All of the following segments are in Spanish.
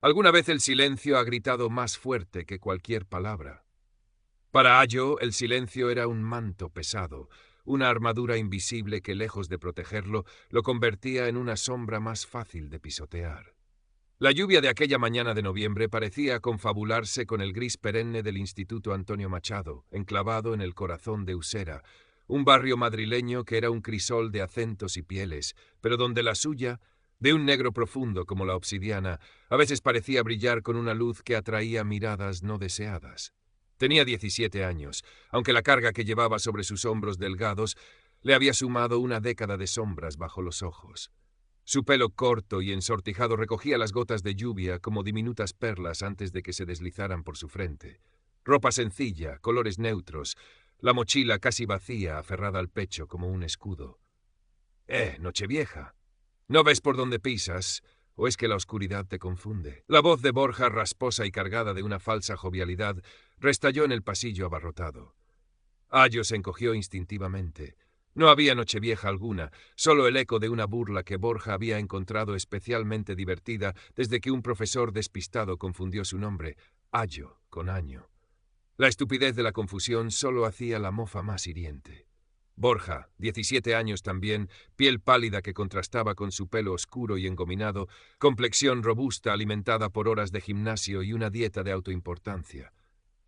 Alguna vez el silencio ha gritado más fuerte que cualquier palabra. Para Ayo, el silencio era un manto pesado, una armadura invisible que, lejos de protegerlo, lo convertía en una sombra más fácil de pisotear. La lluvia de aquella mañana de noviembre parecía confabularse con el gris perenne del Instituto Antonio Machado, enclavado en el corazón de Usera, un barrio madrileño que era un crisol de acentos y pieles, pero donde la suya, de un negro profundo como la obsidiana, a veces parecía brillar con una luz que atraía miradas no deseadas. Tenía 17 años, aunque la carga que llevaba sobre sus hombros delgados le había sumado una década de sombras bajo los ojos. Su pelo corto y ensortijado recogía las gotas de lluvia como diminutas perlas antes de que se deslizaran por su frente. Ropa sencilla, colores neutros, la mochila casi vacía, aferrada al pecho como un escudo. Nochevieja. ¿No ves por dónde pisas? ¿O es que la oscuridad te confunde? La voz de Borja, rasposa y cargada de una falsa jovialidad, restalló en el pasillo abarrotado. Ayo se encogió instintivamente. No había Nochevieja alguna, solo el eco de una burla que Borja había encontrado especialmente divertida desde que un profesor despistado confundió su nombre, Ayo, con Año. La estupidez de la confusión solo hacía la mofa más hiriente. Borja, 17 años también, piel pálida que contrastaba con su pelo oscuro y engominado, complexión robusta alimentada por horas de gimnasio y una dieta de autoimportancia.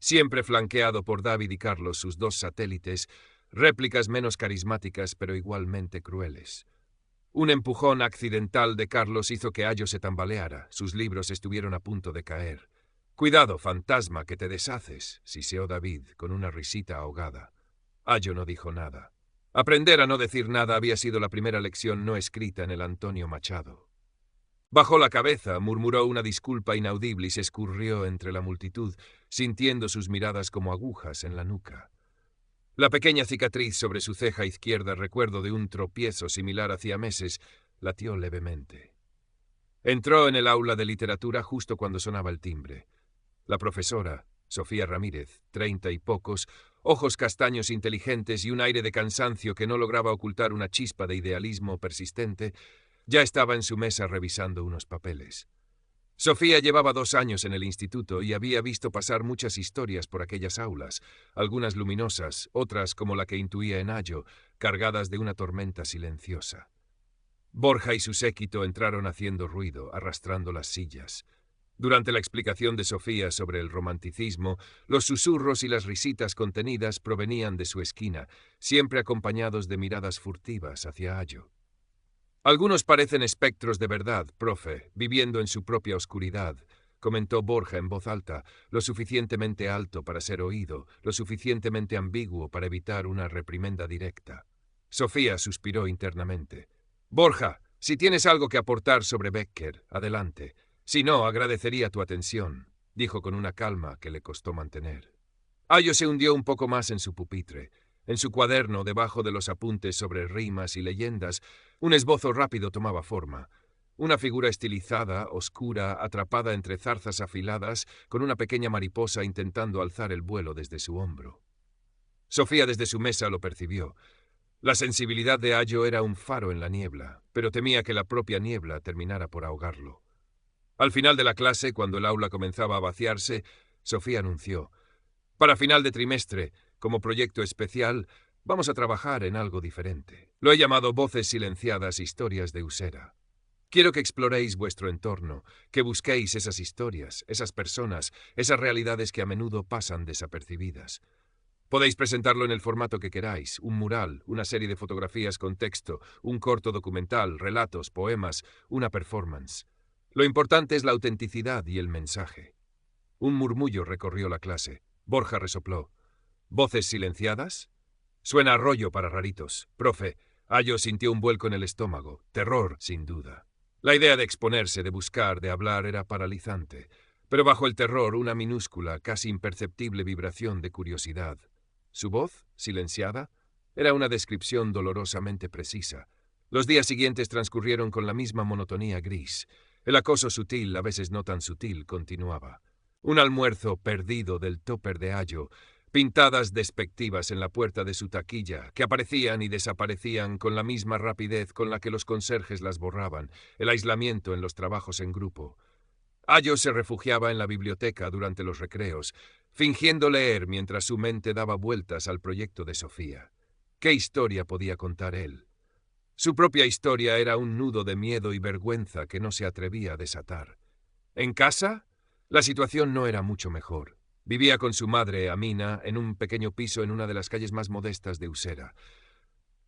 Siempre flanqueado por David y Carlos, sus dos satélites, réplicas menos carismáticas pero igualmente crueles. Un empujón accidental de Carlos hizo que Ayo se tambaleara, sus libros estuvieron a punto de caer. «Cuidado, fantasma, que te deshaces», siseó David, con una risita ahogada. Ayo no dijo nada. Aprender a no decir nada había sido la primera lección no escrita en el Antonio Machado. Bajó la cabeza, murmuró una disculpa inaudible y se escurrió entre la multitud, sintiendo sus miradas como agujas en la nuca. La pequeña cicatriz sobre su ceja izquierda, recuerdo de un tropiezo similar hacía meses, latió levemente. Entró en el aula de literatura justo cuando sonaba el timbre. La profesora, Sofía Ramírez, 30 y pocos, ojos castaños inteligentes y un aire de cansancio que no lograba ocultar una chispa de idealismo persistente, ya estaba en su mesa revisando unos papeles. Sofía llevaba 2 años en el instituto y había visto pasar muchas historias por aquellas aulas, algunas luminosas, otras como la que intuía en Ayo, cargadas de una tormenta silenciosa. Borja y su séquito entraron haciendo ruido, arrastrando las sillas. Durante la explicación de Sofía sobre el romanticismo, los susurros y las risitas contenidas provenían de su esquina, siempre acompañados de miradas furtivas hacia Ayo. «Algunos parecen espectros de verdad, profe, viviendo en su propia oscuridad», comentó Borja en voz alta, lo suficientemente alto para ser oído, lo suficientemente ambiguo para evitar una reprimenda directa. Sofía suspiró internamente. «Borja, si tienes algo que aportar sobre Becker, adelante. Si no, agradecería tu atención», dijo con una calma que le costó mantener. Ayo se hundió un poco más en su pupitre. En su cuaderno, debajo de los apuntes sobre rimas y leyendas, un esbozo rápido tomaba forma. Una figura estilizada, oscura, atrapada entre zarzas afiladas, con una pequeña mariposa intentando alzar el vuelo desde su hombro. Sofía desde su mesa lo percibió. La sensibilidad de Ayo era un faro en la niebla, pero temía que la propia niebla terminara por ahogarlo. Al final de la clase, cuando el aula comenzaba a vaciarse, Sofía anunció: «Para final de trimestre, como proyecto especial, vamos a trabajar en algo diferente. Lo he llamado Voces silenciadas, historias de Usera. Quiero que exploréis vuestro entorno, que busquéis esas historias, esas personas, esas realidades que a menudo pasan desapercibidas. Podéis presentarlo en el formato que queráis, un mural, una serie de fotografías con texto, un corto documental, relatos, poemas, una performance. Lo importante es la autenticidad y el mensaje». Un murmullo recorrió la clase. Borja resopló: «¿Voces silenciadas? Suena a rollo para raritos. Profe». Ayo sintió un vuelco en el estómago. Terror, sin duda. La idea de exponerse, de buscar, de hablar era paralizante. Pero bajo el terror, una minúscula, casi imperceptible vibración de curiosidad. Su voz, silenciada, era una descripción dolorosamente precisa. Los días siguientes transcurrieron con la misma monotonía gris. El acoso sutil, a veces no tan sutil, continuaba. Un almuerzo perdido del topper de Ayo, pintadas despectivas en la puerta de su taquilla, que aparecían y desaparecían con la misma rapidez con la que los conserjes las borraban, el aislamiento en los trabajos en grupo. Ayo se refugiaba en la biblioteca durante los recreos, fingiendo leer mientras su mente daba vueltas al proyecto de Sofía. ¿Qué historia podía contar él? Su propia historia era un nudo de miedo y vergüenza que no se atrevía a desatar. En casa, la situación no era mucho mejor. Vivía con su madre, Amina, en un pequeño piso en una de las calles más modestas de Usera.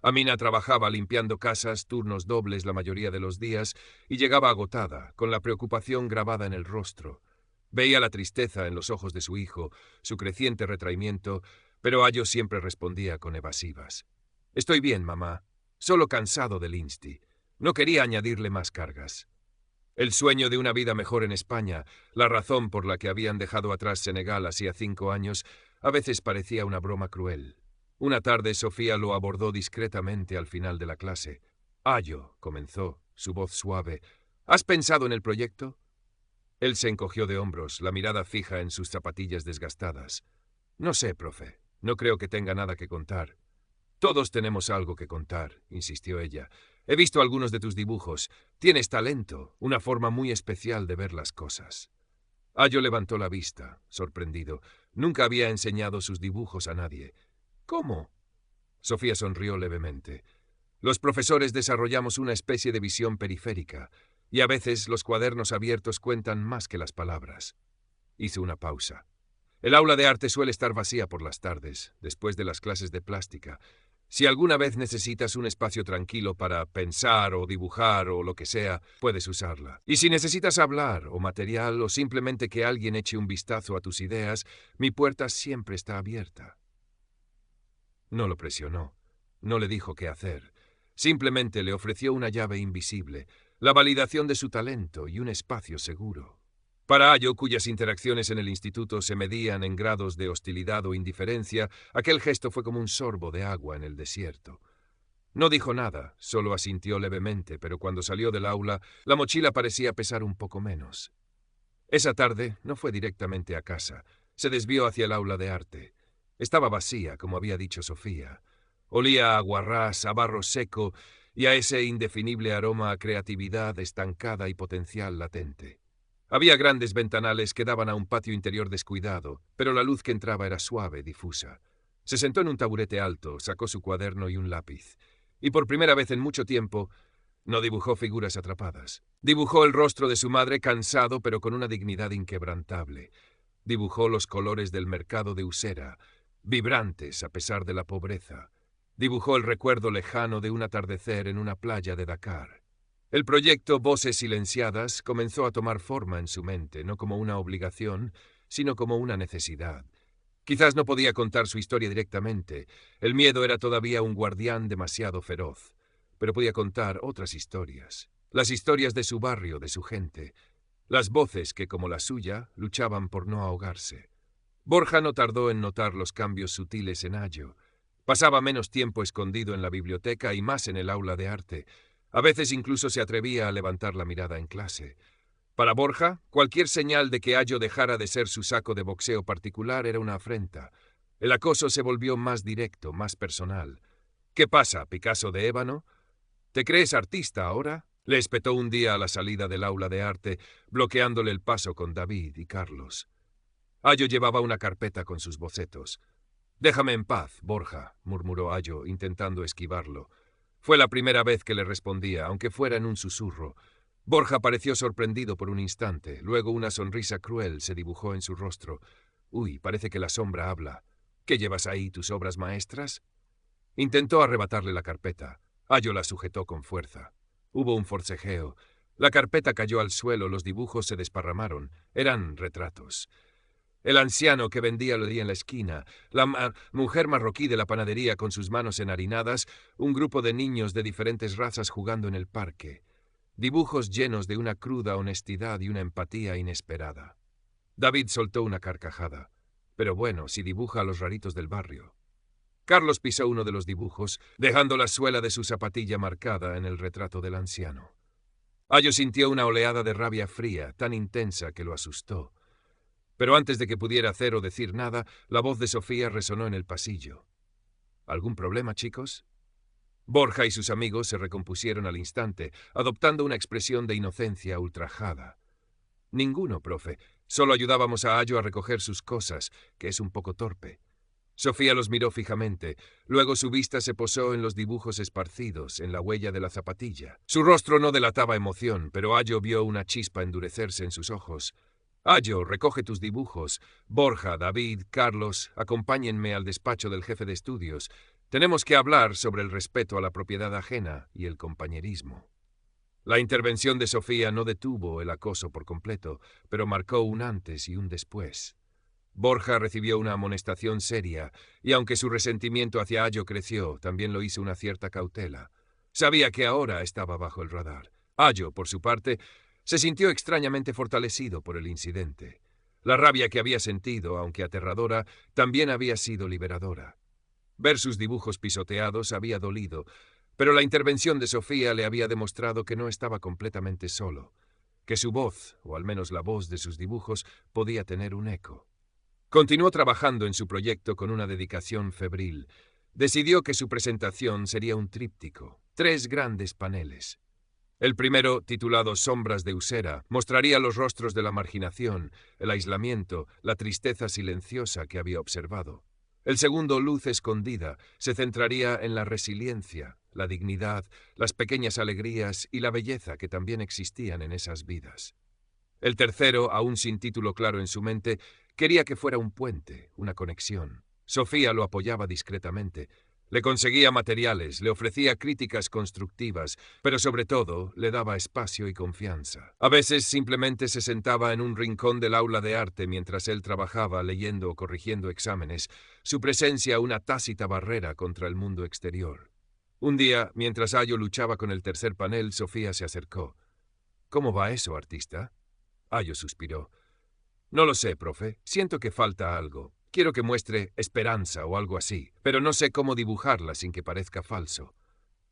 Amina trabajaba limpiando casas, turnos dobles la mayoría de los días, y llegaba agotada, con la preocupación grabada en el rostro. Veía la tristeza en los ojos de su hijo, su creciente retraimiento, pero Ayo siempre respondía con evasivas. «Estoy bien, mamá. Solo cansado del Insti. No quería añadirle más cargas». El sueño de una vida mejor en España, la razón por la que habían dejado atrás Senegal hacía 5 años, a veces parecía una broma cruel. Una tarde Sofía lo abordó discretamente al final de la clase. «Ayo», comenzó, su voz suave, «¿has pensado en el proyecto?» Él se encogió de hombros, la mirada fija en sus zapatillas desgastadas. «No sé, profe. No creo que tenga nada que contar». «Todos tenemos algo que contar», insistió ella. «He visto algunos de tus dibujos. Tienes talento, una forma muy especial de ver las cosas». Ayo levantó la vista, sorprendido. Nunca había enseñado sus dibujos a nadie. «¿Cómo?» Sofía sonrió levemente. «Los profesores desarrollamos una especie de visión periférica, y a veces los cuadernos abiertos cuentan más que las palabras». Hizo una pausa. «El aula de arte suele estar vacía por las tardes, después de las clases de plástica. Si alguna vez necesitas un espacio tranquilo para pensar o dibujar o lo que sea, puedes usarla. Y si necesitas hablar o material o simplemente que alguien eche un vistazo a tus ideas, mi puerta siempre está abierta». No lo presionó, no le dijo qué hacer. Simplemente le ofreció una llave invisible, la validación de su talento y un espacio seguro. Para Ayo, cuyas interacciones en el instituto se medían en grados de hostilidad o indiferencia, aquel gesto fue como un sorbo de agua en el desierto. No dijo nada, solo asintió levemente, pero cuando salió del aula, la mochila parecía pesar un poco menos. Esa tarde no fue directamente a casa, se desvió hacia el aula de arte. Estaba vacía, como había dicho Sofía. Olía a guarrás, a barro seco y a ese indefinible aroma a creatividad estancada y potencial latente. Había grandes ventanales que daban a un patio interior descuidado, pero la luz que entraba era suave, difusa. Se sentó en un taburete alto, sacó su cuaderno y un lápiz. Y por primera vez en mucho tiempo, no dibujó figuras atrapadas. Dibujó el rostro de su madre cansado pero con una dignidad inquebrantable. Dibujó los colores del mercado de Usera, vibrantes a pesar de la pobreza. Dibujó el recuerdo lejano de un atardecer en una playa de Dakar. El proyecto Voces Silenciadas comenzó a tomar forma en su mente, no como una obligación, sino como una necesidad. Quizás no podía contar su historia directamente. El miedo era todavía un guardián demasiado feroz. Pero podía contar otras historias. Las historias de su barrio, de su gente. Las voces que, como la suya, luchaban por no ahogarse. Borja no tardó en notar los cambios sutiles en Ayo. Pasaba menos tiempo escondido en la biblioteca y más en el aula de arte. A veces incluso se atrevía a levantar la mirada en clase. Para Borja, cualquier señal de que Ayo dejara de ser su saco de boxeo particular era una afrenta. El acoso se volvió más directo, más personal. «¿Qué pasa, Picasso de ébano? ¿Te crees artista ahora?», le espetó un día a la salida del aula de arte, bloqueándole el paso con David y Carlos. Ayo llevaba una carpeta con sus bocetos. «Déjame en paz, Borja», murmuró Ayo, intentando esquivarlo. Fue la primera vez que le respondía, aunque fuera en un susurro. Borja pareció sorprendido por un instante, luego una sonrisa cruel se dibujó en su rostro. «Uy, parece que la sombra habla. ¿Qué llevas ahí, tus obras maestras?». Intentó arrebatarle la carpeta. Ayo la sujetó con fuerza. Hubo un forcejeo. La carpeta cayó al suelo, los dibujos se desparramaron. Eran retratos. El anciano que vendía lo en la esquina, la mujer marroquí de la panadería con sus manos enharinadas, un grupo de niños de diferentes razas jugando en el parque. Dibujos llenos de una cruda honestidad y una empatía inesperada. David soltó una carcajada. Pero bueno, si dibuja a los raritos del barrio. Carlos pisó uno de los dibujos, dejando la suela de su zapatilla marcada en el retrato del anciano. Ayo sintió una oleada de rabia fría, tan intensa que lo asustó. Pero antes de que pudiera hacer o decir nada, la voz de Sofía resonó en el pasillo. «¿Algún problema, chicos?». Borja y sus amigos se recompusieron al instante, adoptando una expresión de inocencia ultrajada. Ninguno, profe. Solo ayudábamos a Ayo a recoger sus cosas, que es un poco torpe. Sofía los miró fijamente. Luego su vista se posó en los dibujos esparcidos, en la huella de la zapatilla. Su rostro no delataba emoción, pero Ayo vio una chispa endurecerse en sus ojos. Ayo, recoge tus dibujos. Borja, David, Carlos, acompáñenme al despacho del jefe de estudios. Tenemos que hablar sobre el respeto a la propiedad ajena y el compañerismo. La intervención de Sofía no detuvo el acoso por completo, pero marcó un antes y un después. Borja recibió una amonestación seria, y aunque su resentimiento hacia Ayo creció, también lo hizo una cierta cautela. Sabía que ahora estaba bajo el radar. Ayo, por su parte, se sintió extrañamente fortalecido por el incidente. La rabia que había sentido, aunque aterradora, también había sido liberadora. Ver sus dibujos pisoteados había dolido, pero la intervención de Sofía le había demostrado que no estaba completamente solo, que su voz, o al menos la voz de sus dibujos, podía tener un eco. Continuó trabajando en su proyecto con una dedicación febril. Decidió que su presentación sería un tríptico, 3 grandes paneles. El primero, titulado Sombras de Usera, mostraría los rostros de la marginación, el aislamiento, la tristeza silenciosa que había observado. El segundo, Luz Escondida, se centraría en la resiliencia, la dignidad, las pequeñas alegrías y la belleza que también existían en esas vidas. El tercero, aún sin título claro en su mente, quería que fuera un puente, una conexión. Sofía lo apoyaba discretamente. Le conseguía materiales, le ofrecía críticas constructivas, pero sobre todo le daba espacio y confianza. A veces simplemente se sentaba en un rincón del aula de arte mientras él trabajaba leyendo o corrigiendo exámenes, su presencia una tácita barrera contra el mundo exterior. Un día, mientras Ayo luchaba con el tercer panel, Sofía se acercó. «¿Cómo va eso, artista?» Ayo suspiró. «No lo sé, profe. Siento que falta algo. Quiero que muestre esperanza o algo así, pero no sé cómo dibujarla sin que parezca falso».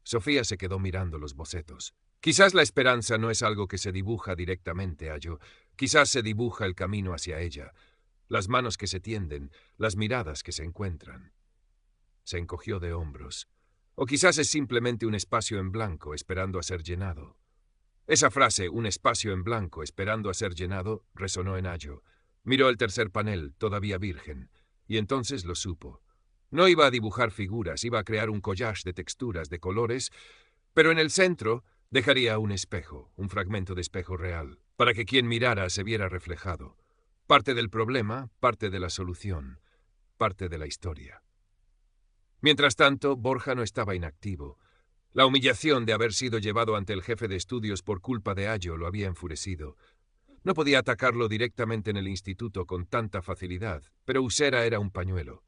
Sofía se quedó mirando los bocetos. «Quizás la esperanza no es algo que se dibuja directamente, Ayo. Quizás se dibuja el camino hacia ella. Las manos que se tienden, las miradas que se encuentran». Se encogió de hombros. «O quizás es simplemente un espacio en blanco esperando a ser llenado». Esa frase, un espacio en blanco esperando a ser llenado, resonó en Ayo. Miró el tercer panel, todavía virgen, y entonces lo supo. No iba a dibujar figuras, iba a crear un collage de texturas, de colores, pero en el centro dejaría un espejo, un fragmento de espejo real, para que quien mirara se viera reflejado. Parte del problema, parte de la solución, parte de la historia. Mientras tanto, Borja no estaba inactivo. La humillación de haber sido llevado ante el jefe de estudios por culpa de Ayo lo había enfurecido. No podía atacarlo directamente en el instituto con tanta facilidad, pero Usera era un pañuelo.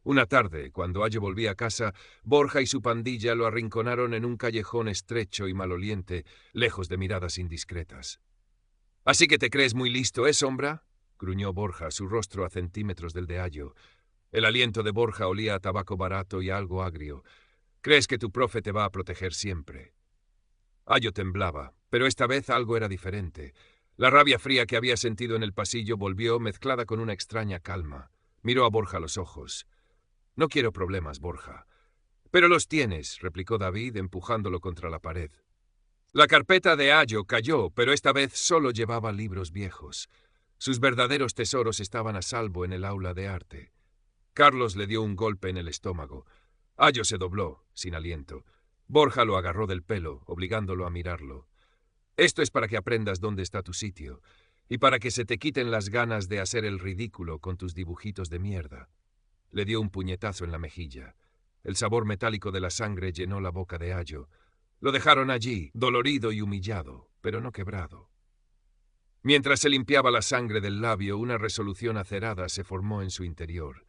Una tarde, cuando Ayo volvía a casa, Borja y su pandilla lo arrinconaron en un callejón estrecho y maloliente, lejos de miradas indiscretas. «¿Así que te crees muy listo, sombra?», gruñó Borja, su rostro a centímetros del de Ayo. El aliento de Borja olía a tabaco barato y a algo agrio. «Crees que tu profe te va a proteger siempre». Ayo temblaba, pero esta vez algo era diferente. La rabia fría que había sentido en el pasillo volvió mezclada con una extraña calma. Miró a Borja a los ojos. «No quiero problemas, Borja». «Pero los tienes», replicó David, empujándolo contra la pared. La carpeta de Ayo cayó, pero esta vez solo llevaba libros viejos. Sus verdaderos tesoros estaban a salvo en el aula de arte. Carlos le dio un golpe en el estómago. Ayo se dobló, sin aliento. Borja lo agarró del pelo, obligándolo a mirarlo. «Esto es para que aprendas dónde está tu sitio, y para que se te quiten las ganas de hacer el ridículo con tus dibujitos de mierda». Le dio un puñetazo en la mejilla. El sabor metálico de la sangre llenó la boca de Ayo. Lo dejaron allí, dolorido y humillado, pero no quebrado. Mientras se limpiaba la sangre del labio, una resolución acerada se formó en su interior.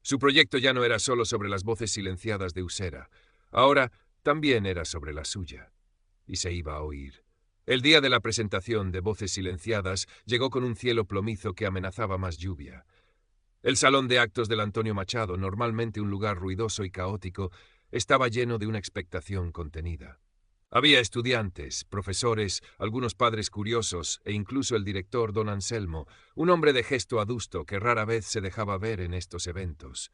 Su proyecto ya no era solo sobre las voces silenciadas de Usera. Ahora también era sobre la suya. Y se iba a oír. El día de la presentación de Voces Silenciadas llegó con un cielo plomizo que amenazaba más lluvia. El salón de actos del Antonio Machado, normalmente un lugar ruidoso y caótico, estaba lleno de una expectación contenida. Había estudiantes, profesores, algunos padres curiosos e incluso el director don Anselmo, un hombre de gesto adusto que rara vez se dejaba ver en estos eventos.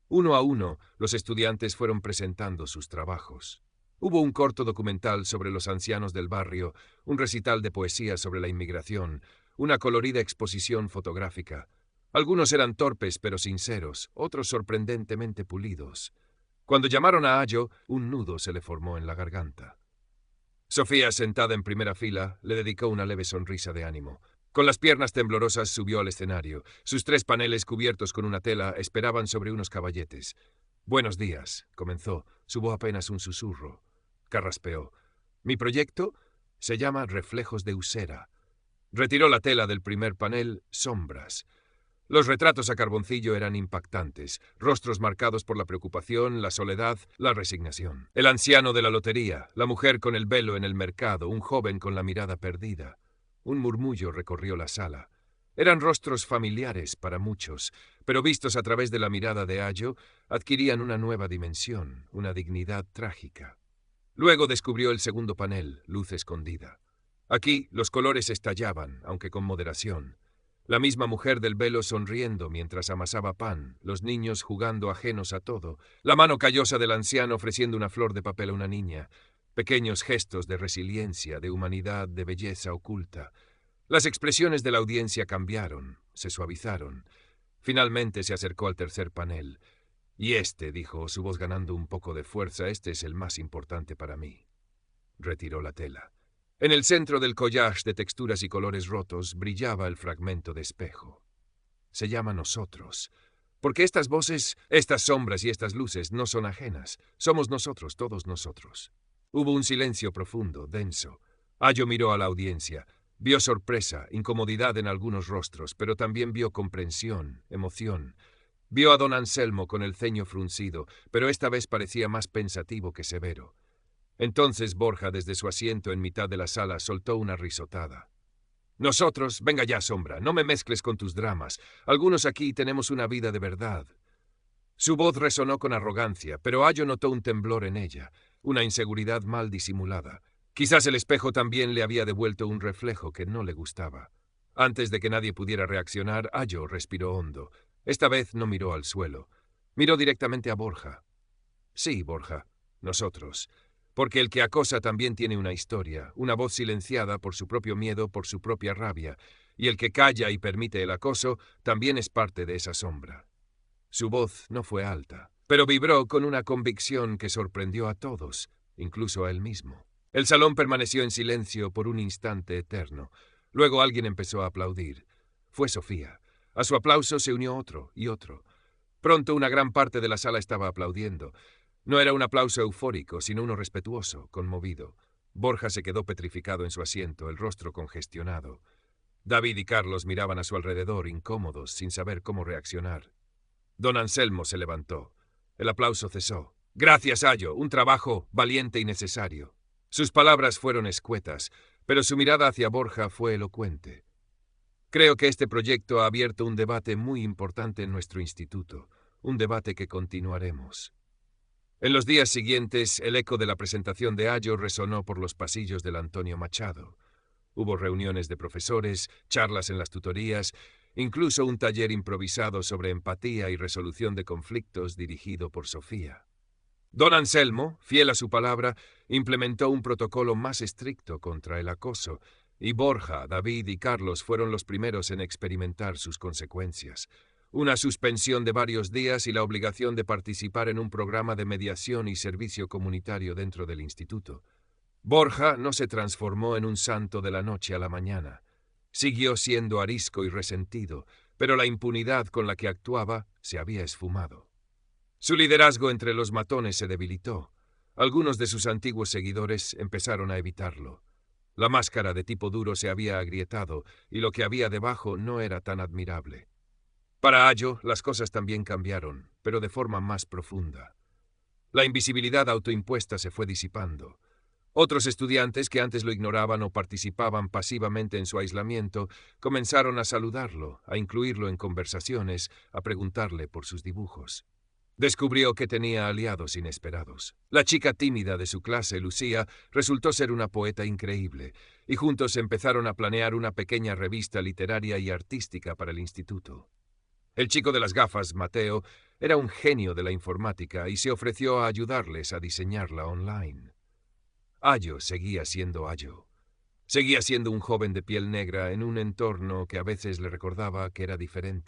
Uno a uno, los estudiantes fueron presentando sus trabajos. Hubo un corto documental sobre los ancianos del barrio, un recital de poesía sobre la inmigración, una colorida exposición fotográfica. Algunos eran torpes pero sinceros, otros sorprendentemente pulidos. Cuando llamaron a Ayo, un nudo se le formó en la garganta. Sofía, sentada en primera fila, le dedicó una leve sonrisa de ánimo. Con las piernas temblorosas subió al escenario. Sus 3 paneles cubiertos con una tela esperaban sobre unos caballetes. «Buenos días», comenzó. Su voz apenas un susurro. Carraspeó. «Mi proyecto se llama Reflejos de Usera». Retiró la tela del primer panel, sombras. Los retratos a carboncillo eran impactantes, rostros marcados por la preocupación, la soledad, la resignación. El anciano de la lotería, la mujer con el velo en el mercado, un joven con la mirada perdida. Un murmullo recorrió la sala. Eran rostros familiares para muchos, pero vistos a través de la mirada de Ayo, adquirían una nueva dimensión, una dignidad trágica. Luego descubrió el segundo panel, luz escondida. Aquí los colores estallaban, aunque con moderación. La misma mujer del velo sonriendo mientras amasaba pan, los niños jugando ajenos a todo, la mano callosa del anciano ofreciendo una flor de papel a una niña, pequeños gestos de resiliencia, de humanidad, de belleza oculta. Las expresiones de la audiencia cambiaron, se suavizaron. Finalmente se acercó al tercer panel. «Y este», dijo, su voz ganando un poco de fuerza, «este es el más importante para mí». Retiró la tela. En el centro del collage de texturas y colores rotos brillaba el fragmento de espejo. Se llama Nosotros, porque estas voces, estas sombras y estas luces no son ajenas. Somos nosotros, todos nosotros. Hubo un silencio profundo, denso. Ayo miró a la audiencia. Vio sorpresa, incomodidad en algunos rostros, pero también vio comprensión, emoción. Vio a don Anselmo con el ceño fruncido, pero esta vez parecía más pensativo que severo. Entonces Borja, desde su asiento en mitad de la sala, soltó una risotada. «Nosotros, venga ya, Sombra, no me mezcles con tus dramas. Algunos aquí tenemos una vida de verdad». Su voz resonó con arrogancia, pero Ayo notó un temblor en ella, una inseguridad mal disimulada. Quizás el espejo también le había devuelto un reflejo que no le gustaba. Antes de que nadie pudiera reaccionar, Ayo respiró hondo. Esta vez no miró al suelo. Miró directamente a Borja. «Sí, Borja, nosotros. Porque el que acosa también tiene una historia, una voz silenciada por su propio miedo, por su propia rabia, y el que calla y permite el acoso también es parte de esa sombra». Su voz no fue alta, pero vibró con una convicción que sorprendió a todos, incluso a él mismo. El salón permaneció en silencio por un instante eterno. Luego alguien empezó a aplaudir. Fue Sofía. A su aplauso se unió otro y otro. Pronto una gran parte de la sala estaba aplaudiendo. No era un aplauso eufórico, sino uno respetuoso, conmovido. Borja se quedó petrificado en su asiento, el rostro congestionado. David y Carlos miraban a su alrededor, incómodos, sin saber cómo reaccionar. Don Anselmo se levantó. El aplauso cesó. «Gracias, Ayo, un trabajo valiente y necesario». Sus palabras fueron escuetas, pero su mirada hacia Borja fue elocuente. «Creo que este proyecto ha abierto un debate muy importante en nuestro instituto, un debate que continuaremos». En los días siguientes, el eco de la presentación de Ayo resonó por los pasillos del Antonio Machado. Hubo reuniones de profesores, charlas en las tutorías, incluso un taller improvisado sobre empatía y resolución de conflictos dirigido por Sofía. Don Anselmo, fiel a su palabra, implementó un protocolo más estricto contra el acoso, y Borja, David y Carlos fueron los primeros en experimentar sus consecuencias. Una suspensión de varios días y la obligación de participar en un programa de mediación y servicio comunitario dentro del instituto. Borja no se transformó en un santo de la noche a la mañana. Siguió siendo arisco y resentido, pero la impunidad con la que actuaba se había esfumado. Su liderazgo entre los matones se debilitó. Algunos de sus antiguos seguidores empezaron a evitarlo. La máscara de tipo duro se había agrietado y lo que había debajo no era tan admirable. Para Ayo, las cosas también cambiaron, pero de forma más profunda. La invisibilidad autoimpuesta se fue disipando. Otros estudiantes que antes lo ignoraban o participaban pasivamente en su aislamiento comenzaron a saludarlo, a incluirlo en conversaciones, a preguntarle por sus dibujos. Descubrió que tenía aliados inesperados. La chica tímida de su clase, Lucía, resultó ser una poeta increíble, y juntos empezaron a planear una pequeña revista literaria y artística para el instituto. El chico de las gafas, Mateo, era un genio de la informática y se ofreció a ayudarles a diseñarla online. Ayo seguía siendo Ayo. Seguía siendo un joven de piel negra en un entorno que a veces le recordaba que era diferente.